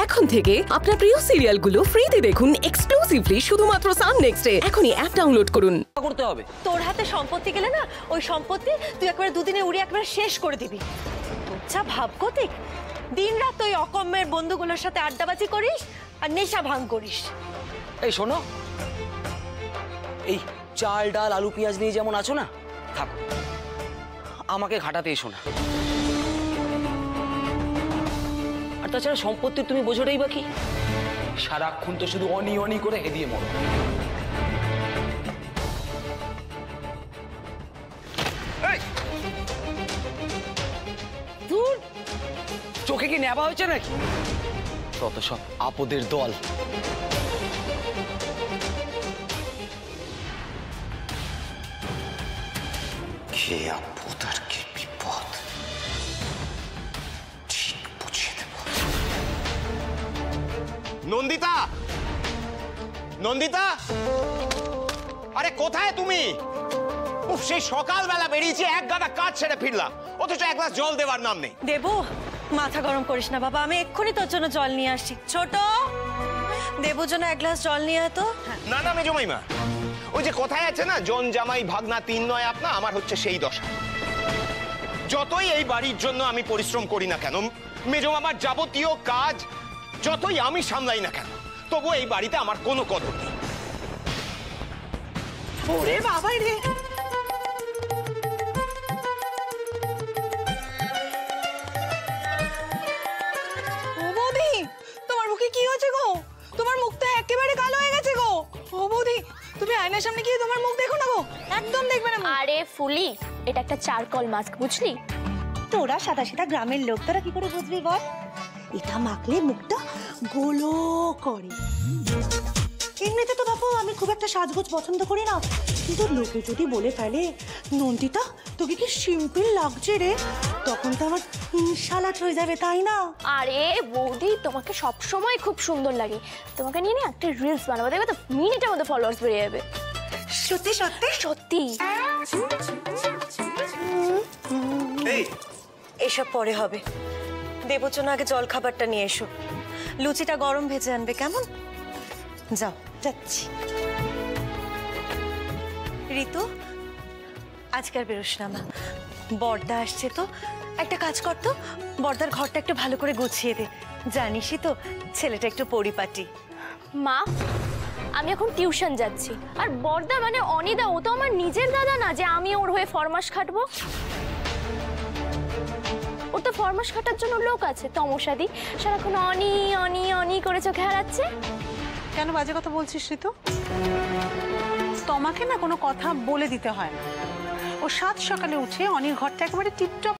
এখন থেকে আপনার প্রিয় সিরিয়ালগুলো ফ্রিতে দেখুন এক্সক্লুসিভলি শুধুমাত্র সান নেক্সটে। এখনই অ্যাপ ডাউনলোড করুন। করতে হবে তোর হাতে সম্পত্তি গেলে না, ওই সম্পত্তি তুই একবারে দুদিনে উড়িয়ে একবার শেষ করে দিবি। আচ্ছা ভাব কতিক, দিন রাত ওই অকম্মের বন্ধুগুলোর সাথে আড্ডাবাজি করিস আর নেশা ভাঙ করিস। এই শোনো, এই চাল ডাল আলু পেঁয়াজ নিয়ে যেমন আছো না, থাকো, আমাকে ঘাটাতে এসো না। আর তাছাড়া সম্পত্তির তুমি বোঝোটাই বা কি, সারাক্ষণ তো শুধু অনি অনি করে হেদিয়ে মরো। চোখে কি নেবা হয়েছে নাকি? তত সব আপদের দল। কে আপদ আর কে বিপদ ঠিক বুঝিয়ে দেব। নন্দিতা, নন্দিতা, আরে কোথায় তুমি? সেই সকালবেলা বেরিয়েছি, এক গাদা কাজ ছেড়ে ফিরলাম, অথচ এক গ্লাস জল দেওয়ার নাম নেই। দেবু, মাথা গরম করিস না বাবা, আমি এক্ষুনি তোর জন্য জল নিয়ে আসছি। ছোট, দেবুর জন্য এক গ্লাস জল নিয়ে আয় তো। না না মেজমাইমা, ওই যে কথায় আছে না, জন জামাই ভাগনা তিন নয় আপনা, আমার হচ্ছে সেই দশা। যতই এই বাড়ির জন্য আমি পরিশ্রম করি না কেন, মেজমামার যাবতীয় কাজ যতই আমি সামলাই না কেন, তবু এই বাড়িতে আমার কোনো কদর নেই। ওরে বাবা রে, তোমার মুখে কি হয়েছে গো? তোমার মুখটা একেবারে কালো হয়ে গেছে গো। ও বৌদি, তুমি আয়নার সামনে গিয়ে তোমার মুখ দেখো না গো, একদম দেখবে না। আরে ফুলি, এটা একটা চারকোল মাস্ক, বুঝলি? তোরা সাদা সাদা গ্রামের লোক, তোরা কি করে বুঝবি বল? এটা মাখলে মুখটা গোলো করে। এমনিতে তো বাপু আমি খুব একটা সাজগোজ পছন্দ করি না, কিন্তু লোকে যদি বলে ফেলে নন্দিতা তোকে কি সিম্পল লাগছে রে, তখন তো আমার সালাট হয়ে যাবে, তাই না? আরে বৌদি, তোমাকে সবসময় খুব সুন্দর লাগে। তোমাকে নিয়ে না একটা রিলস বানাবো, দেখবে তো মিনিটের মধ্যে ফলোয়ার্স বেড়ে যাবে। সত্যি সত্যি সত্যি। এসব পরে হবে, দেবুর জন্য আগে জল খাবারটা নিয়ে এসো। লুচিটা গরম ভেজে আনবে, কেমন? যাও। যাচ্ছি। ঋতু, আজকাল বেরোস না মা, বর্দা আসছে তো। একটা কাজ করতো, বর্দার ঘরটা একটু ভালো করে গুছিয়ে দে, জানিসই তো ছেলেটা একটু পরিপাটি। মা, আমি এখন টিউশন যাচ্ছি, আর বর্দা মানে অনিদা, ও তো আমার নিজের দাদা না যে আমি ওর হয়ে ফরমাস খাটবো। ওর তো ফরমাস খাটার জন্য লোক আছে, তমসাদি, সারাক্ষণ অনি অনি অনি করে চোখে হারাচ্ছে। কেন বাজে কথা বলছিস ঋতু? তোমাকে না কোনো কথা বলে দিতে হয় না। ও সাত সকালে উঠে অনির ঘরটা একেবারে টিপটপ